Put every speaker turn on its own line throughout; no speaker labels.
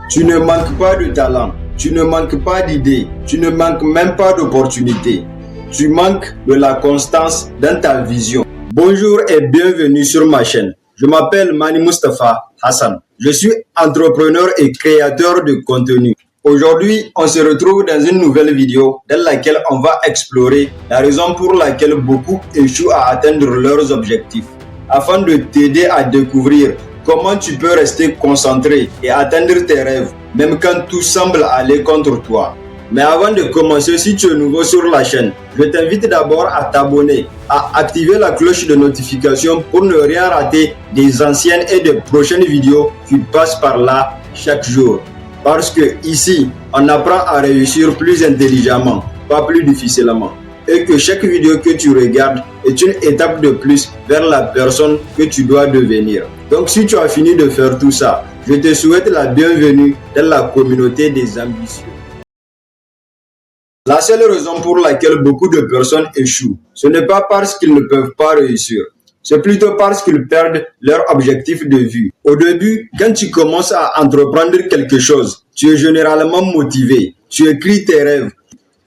Tu ne manques pas de talent, tu ne manques pas d'idées, tu ne manques même pas d'opportunités. Tu manques de la constance dans ta vision. Bonjour et bienvenue sur ma chaîne. Je m'appelle Mani Mustafa Hassan. Je suis entrepreneur et créateur de contenu. Aujourd'hui, on se retrouve dans une nouvelle vidéo dans laquelle on va explorer la raison pour laquelle beaucoup échouent à atteindre leurs objectifs. Afin de t'aider à découvrir comment tu peux rester concentré et atteindre tes rêves, même quand tout semble aller contre toi. Mais avant de commencer, si tu es nouveau sur la chaîne, je t'invite d'abord à t'abonner, à activer la cloche de notification pour ne rien rater des anciennes et des prochaines vidéos qui passent par là chaque jour. Parce que ici, on apprend à réussir plus intelligemment, pas plus difficilement. Et que chaque vidéo que tu regardes est une étape de plus vers la personne que tu dois devenir. Donc si tu as fini de faire tout ça, je te souhaite la bienvenue dans la communauté des ambitieux. La seule raison pour laquelle beaucoup de personnes échouent, ce n'est pas parce qu'ils ne peuvent pas réussir. C'est plutôt parce qu'ils perdent leur objectif de vue. Au début, quand tu commences à entreprendre quelque chose, tu es généralement motivé, tu écris tes rêves,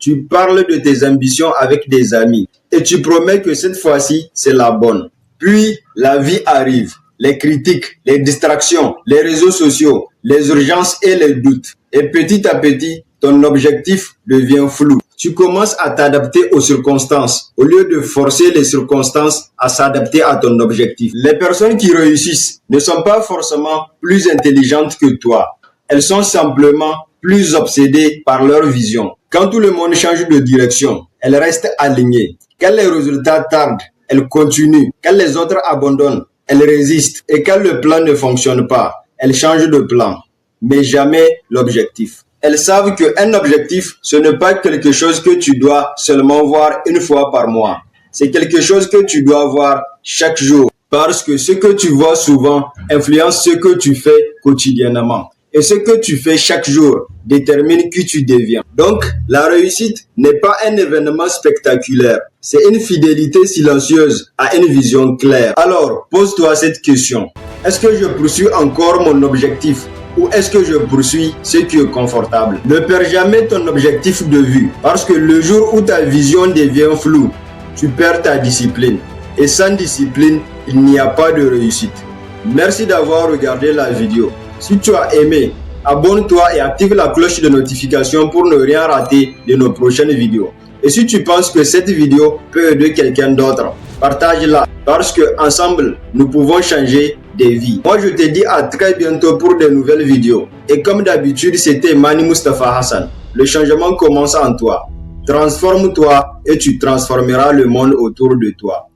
tu parles de tes ambitions avec des amis et tu promets que cette fois-ci, c'est la bonne. Puis, la vie arrive, les critiques, les distractions, les réseaux sociaux, les urgences et les doutes. Et petit à petit, ton objectif devient flou. Tu commences à t'adapter aux circonstances au lieu de forcer les circonstances à s'adapter à ton objectif. Les personnes qui réussissent ne sont pas forcément plus intelligentes que toi. Elles sont simplement plus obsédées par leur vision. Quand tout le monde change de direction, elles restent alignées. Quand les résultats tardent, elles continuent. Quand les autres abandonnent, elles résistent. Et quand le plan ne fonctionne pas, elles changent de plan. Mais jamais l'objectif. Elles savent qu'un objectif, ce n'est pas quelque chose que tu dois seulement voir une fois par mois. C'est quelque chose que tu dois voir chaque jour. Parce que ce que tu vois souvent influence ce que tu fais quotidiennement. Et ce que tu fais chaque jour détermine qui tu deviens. Donc, la réussite n'est pas un événement spectaculaire. C'est une fidélité silencieuse à une vision claire. Alors, pose-toi cette question. Est-ce que je poursuis encore mon objectif? Ou est-ce que je poursuis ce qui est confortable? Ne perds jamais ton objectif de vue, parce que le jour où ta vision devient floue, tu perds ta discipline. Et sans discipline, il n'y a pas de réussite. Merci d'avoir regardé la vidéo. Si tu as aimé, abonne-toi et active la cloche de notification pour ne rien rater de nos prochaines vidéos. Et si tu penses que cette vidéo peut aider quelqu'un d'autre, partage-la, parce que ensemble, nous pouvons changer des vies. Moi, je te dis à très bientôt pour de nouvelles vidéos. Et comme d'habitude, c'était Mani Mustafa Hassan. Le changement commence en toi. Transforme-toi et tu transformeras le monde autour de toi.